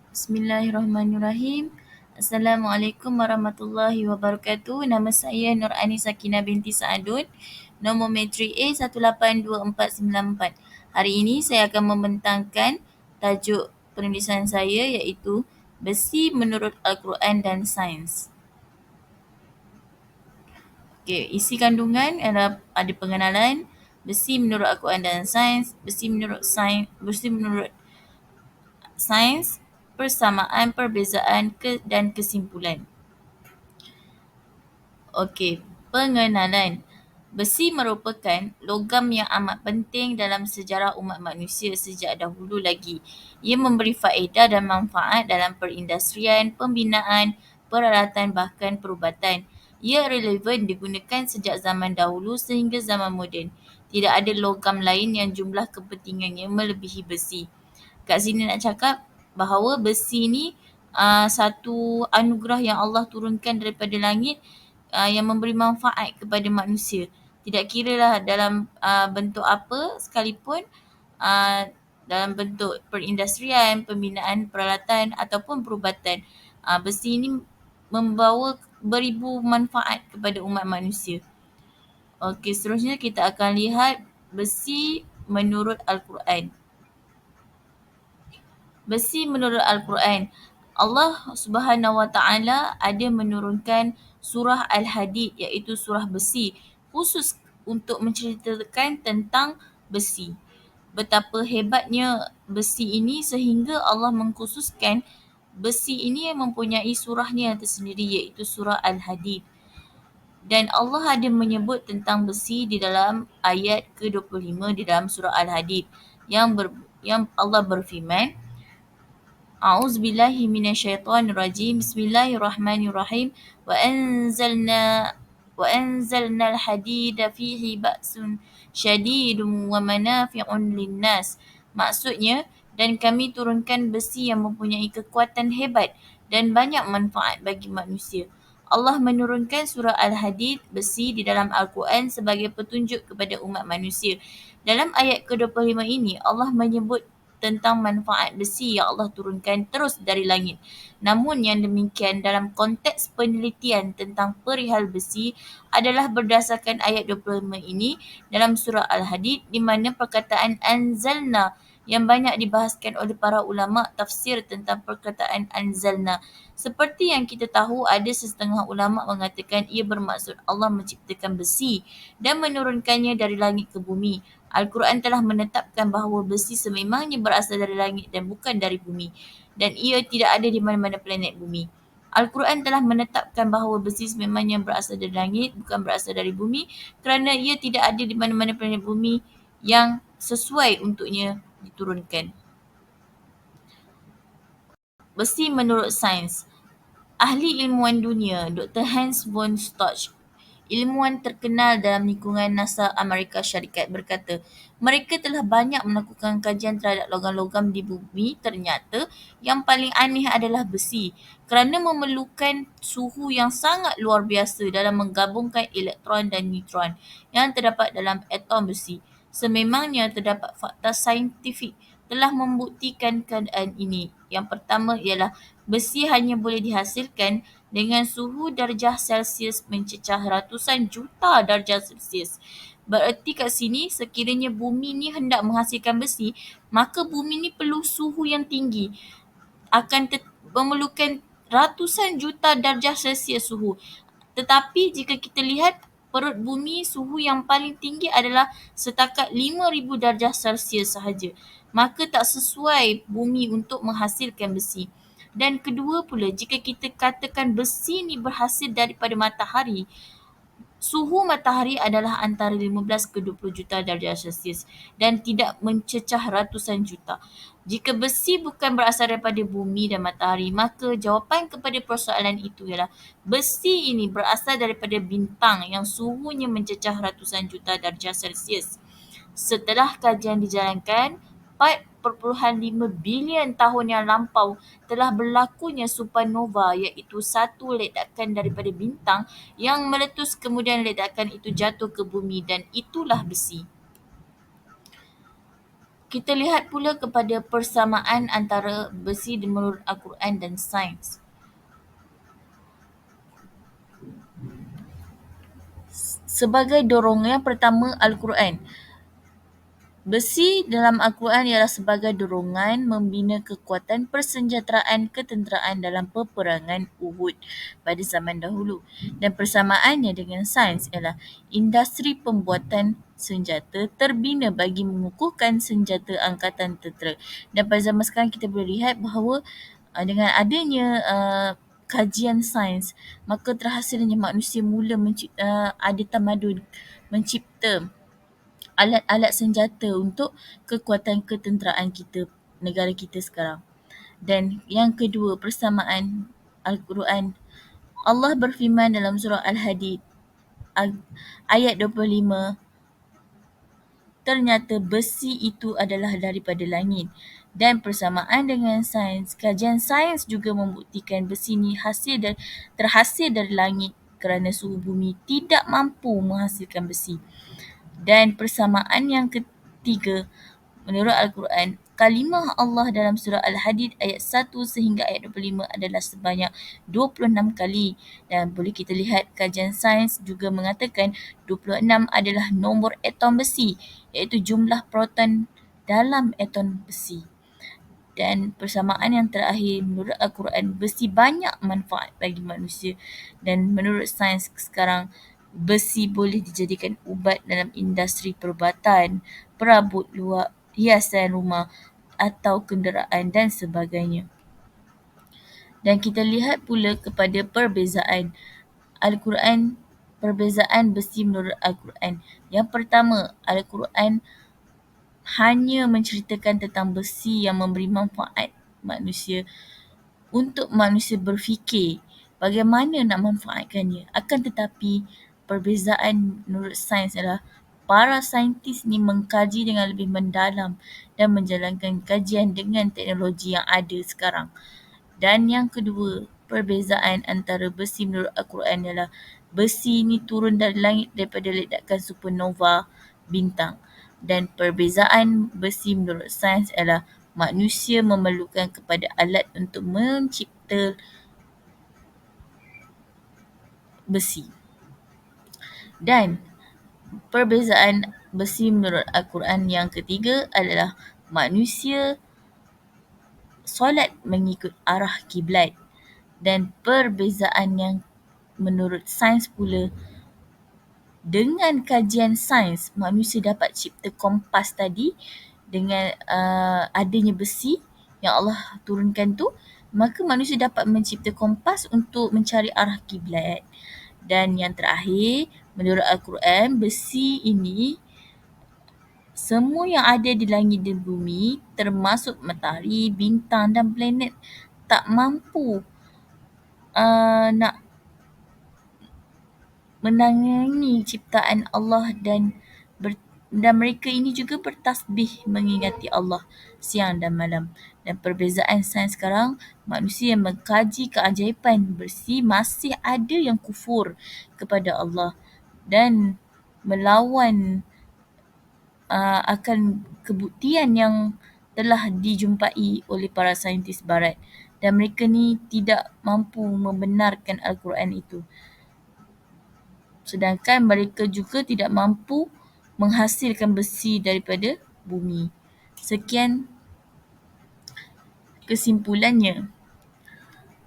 Bismillahirrahmanirrahim. Assalamualaikum warahmatullahi wabarakatuh. Nama saya Nur Ani Sakinah binti Saadun. Nombor matrik A1824494. Hari ini saya akan membentangkan tajuk penulisan saya iaitu Besi menurut Al-Quran dan Sains. Okey, isi kandungan ada pengenalan besi menurut Al-Quran dan Sains, besi menurut sains, persamaan, perbezaan dan kesimpulan. Okey, pengenalan. Besi merupakan logam yang amat penting dalam sejarah umat manusia sejak dahulu lagi. Ia memberi faedah dan manfaat dalam perindustrian, pembinaan, peralatan bahkan perubatan. Ia relevan digunakan sejak zaman dahulu sehingga zaman moden. Tidak ada logam lain yang jumlah kepentingannya melebihi besi. Kat sini nak cakap bahawa besi ni satu anugerah yang Allah turunkan daripada langit yang memberi manfaat kepada manusia. Tidak kiralah dalam bentuk apa sekalipun, dalam bentuk perindustrian, pembinaan peralatan ataupun perubatan. Besi ini membawa beribu manfaat kepada umat manusia. Okey, seterusnya kita akan lihat besi menurut Al-Quran. Besi menurut Al-Quran. Allah Subhanahu Wa Taala ada menurunkan surah Al-Hadid iaitu surah besi khusus untuk menceritakan tentang besi. Betapa hebatnya besi ini sehingga Allah mengkhususkan besi ini yang mempunyai surahnya tersendiri iaitu surah Al-Hadid. Dan Allah ada menyebut tentang besi di dalam ayat ke-25 di dalam surah Al-Hadid yang Allah berfirman, A'udzubillahi minasyaitonirrajim. Bismillahirrahmanirrahim. وأنزلنا الحديد فيه بأس شديد ومنافع للناس. Maksudnya, dan kami turunkan besi yang mempunyai kekuatan hebat dan banyak manfaat bagi manusia. Allah menurunkan surah Al-Hadid besi di dalam Al-Quran sebagai petunjuk kepada umat manusia. Dalam ayat ke-25 ini, Allah menyebut tentang manfaat besi yang Allah turunkan terus dari langit. Namun yang demikian dalam konteks penelitian tentang perihal besi adalah berdasarkan ayat 25 ini dalam surah Al-Hadid di mana perkataan anzalna yang banyak dibahaskan oleh para ulama tafsir tentang perkataan anzalna. Seperti yang kita tahu, ada setengah ulama mengatakan ia bermaksud Allah menciptakan besi dan menurunkannya dari langit ke bumi. Al-Quran telah menetapkan bahawa besi sememangnya berasal dari langit dan bukan dari bumi, dan ia tidak ada di mana-mana planet bumi. Al-Quran telah menetapkan bahawa besi sememangnya berasal dari langit, bukan berasal dari bumi, kerana ia tidak ada di mana-mana planet bumi yang sesuai untuknya diturunkan. Besi menurut sains. Ahli ilmuwan dunia Dr. Hans von Stauch, ilmuwan terkenal dalam lingkungan NASA Amerika Syarikat, berkata, mereka telah banyak melakukan kajian terhadap logam-logam di bumi. Ternyata yang paling aneh adalah besi kerana memerlukan suhu yang sangat luar biasa dalam menggabungkan elektron dan neutron yang terdapat dalam atom besi. Sememangnya terdapat fakta saintifik telah membuktikan keadaan ini. Yang pertama ialah besi hanya boleh dihasilkan dengan suhu darjah Celsius mencecah ratusan juta darjah Celsius. Bererti kat sini sekiranya bumi ni hendak menghasilkan besi, maka bumi ni perlu suhu yang tinggi. Memerlukan ratusan juta darjah Celsius suhu. Tetapi jika kita lihat perut bumi, suhu yang paling tinggi adalah setakat 5,000 darjah Celsius sahaja. Maka tak sesuai bumi untuk menghasilkan besi. Dan kedua pula, jika kita katakan besi ni berhasil daripada matahari, suhu matahari adalah antara 15 ke 20 juta darjah Celsius dan tidak mencecah ratusan juta. Jika besi bukan berasal daripada bumi dan matahari, maka jawapan kepada persoalan itu ialah besi ini berasal daripada bintang yang suhunya mencecah ratusan juta darjah Celsius. Setelah kajian dijalankan, 4.5 bilion tahun yang lampau telah berlakunya supernova, iaitu satu ledakan daripada bintang yang meletus, kemudian ledakan itu jatuh ke bumi, dan itulah besi. Kita lihat pula kepada persamaan antara besi menurut Al-Quran dan sains. Sebagai dorongan, yang pertama Al-Quran. Besi dalam Al-Quran ialah sebagai dorongan membina kekuatan persenjateraan ketenteraan dalam peperangan Uhud pada zaman dahulu. Dan persamaannya dengan sains ialah industri pembuatan senjata terbina bagi mengukuhkan senjata angkatan tentera. Dan pada zaman sekarang kita boleh lihat bahawa dengan adanya kajian sains, maka terhasilnya manusia mula ada tamadun mencipta alat-alat senjata untuk kekuatan ketenteraan kita, negara kita sekarang. Dan yang kedua, persamaan Al-Quran. Allah berfirman dalam surah Al-Hadid ayat 25, ternyata besi itu adalah daripada langit. Dan persamaan dengan sains, kajian sains juga membuktikan besi ini terhasil dari langit kerana suhu bumi tidak mampu menghasilkan besi. Dan persamaan yang ketiga, menurut Al-Quran, kalimah Allah dalam surah Al-Hadid ayat 1 sehingga ayat 25 adalah sebanyak 26 kali. Dan boleh kita lihat kajian sains juga mengatakan 26 adalah nombor atom besi, iaitu jumlah proton dalam atom besi. Dan persamaan yang terakhir, menurut Al-Quran, besi banyak manfaat bagi manusia. Dan menurut sains sekarang, besi boleh dijadikan ubat dalam industri perubatan, perabot luar, hiasan rumah atau kenderaan dan sebagainya. Dan kita lihat pula kepada perbezaan Al-Quran, perbezaan besi menurut Al-Quran. Yang pertama, Al-Quran hanya menceritakan tentang besi yang memberi manfaat manusia untuk manusia berfikir bagaimana nak manfaatkannya. Akan tetapi perbezaan menurut sains adalah para saintis ni mengkaji dengan lebih mendalam dan menjalankan kajian dengan teknologi yang ada sekarang. Dan yang kedua, perbezaan antara besi menurut Al-Quran ialah besi ni turun dari langit daripada ledakan supernova bintang. Dan perbezaan besi menurut sains adalah manusia memerlukan kepada alat untuk mencipta besi. Dan perbezaan besi menurut Al-Quran yang ketiga adalah manusia solat mengikut arah kiblat. Dan perbezaan yang menurut sains pula, dengan kajian sains, manusia dapat cipta kompas tadi dengan adanya besi yang Allah turunkan tu, maka manusia dapat mencipta kompas untuk mencari arah kiblat. Dan yang terakhir, menurut Al-Quran, besi ini semua yang ada di langit dan bumi termasuk matahari, bintang dan planet tak mampu nak menangani ciptaan Allah dan mereka ini juga bertasbih mengingati Allah siang dan malam. Dan perbezaan sains sekarang, manusia yang mengkaji keajaiban besi masih ada yang kufur kepada Allah dan melawan akan kebuktian yang telah dijumpai oleh para saintis barat, dan mereka ni tidak mampu membenarkan Al-Quran itu. Sedangkan mereka juga tidak mampu menghasilkan besi daripada bumi. Sekian kesimpulannya.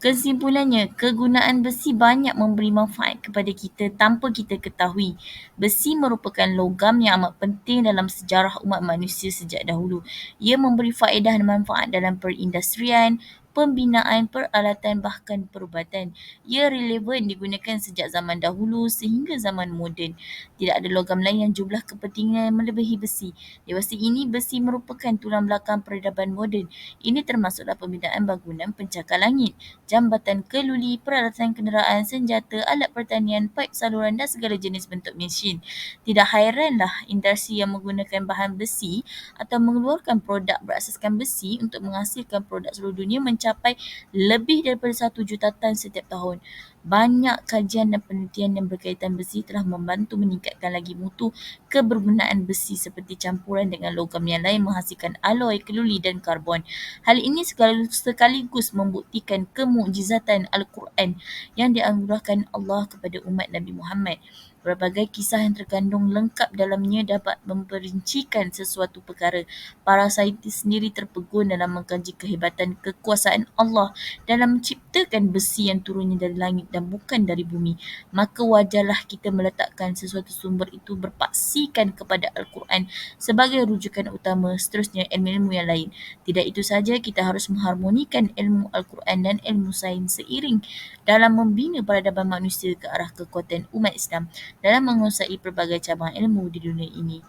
Kesimpulannya, kegunaan besi banyak memberi manfaat kepada kita tanpa kita ketahui. Besi merupakan logam yang amat penting dalam sejarah umat manusia sejak dahulu. Ia memberi faedah dan manfaat dalam perindustrian, pembinaan, peralatan bahkan perubatan. Ia relevan digunakan sejak zaman dahulu sehingga zaman moden. Tidak ada logam lain yang jumlah kepentingan melebihi besi. Dewasa ini, besi merupakan tulang belakang peradaban moden. Ini termasuklah pembinaan bangunan pencakar langit, jambatan keluli, peralatan kenderaan, senjata, alat pertanian, paip saluran dan segala jenis bentuk mesin. Tidak hairanlah industri yang menggunakan bahan besi atau mengeluarkan produk berasaskan besi untuk menghasilkan produk seluruh dunia mencapai lebih daripada 1 juta tan setiap tahun. Banyak kajian dan penelitian yang berkaitan besi telah membantu meningkatkan lagi mutu kebergunaan besi seperti campuran dengan logam yang lain menghasilkan aloi, keluli dan karbon. Hal ini sekaligus membuktikan kemukjizatan Al-Quran yang dianugerahkan Allah kepada umat Nabi Muhammad. Berbagai kisah yang terkandung lengkap dalamnya dapat memperincikan sesuatu perkara. Para saintis sendiri terpegun dalam mengkaji kehebatan kekuasaan Allah dalam menciptakan besi yang turunnya dari langit dan bukan dari bumi. Maka wajarlah kita meletakkan sesuatu sumber itu berpaksikan kepada Al-Quran sebagai rujukan utama, seterusnya ilmu-ilmu yang lain. Tidak itu saja, kita harus mengharmonikan ilmu Al-Quran dan ilmu sains seiring dalam membina peradaban manusia ke arah kekuatan umat Islam dalam menguasai pelbagai cabang ilmu di dunia ini.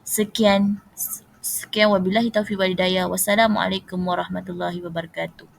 Sekian wabillahi taufiq wal hidayah. Wassalamualaikum warahmatullahi wabarakatuh.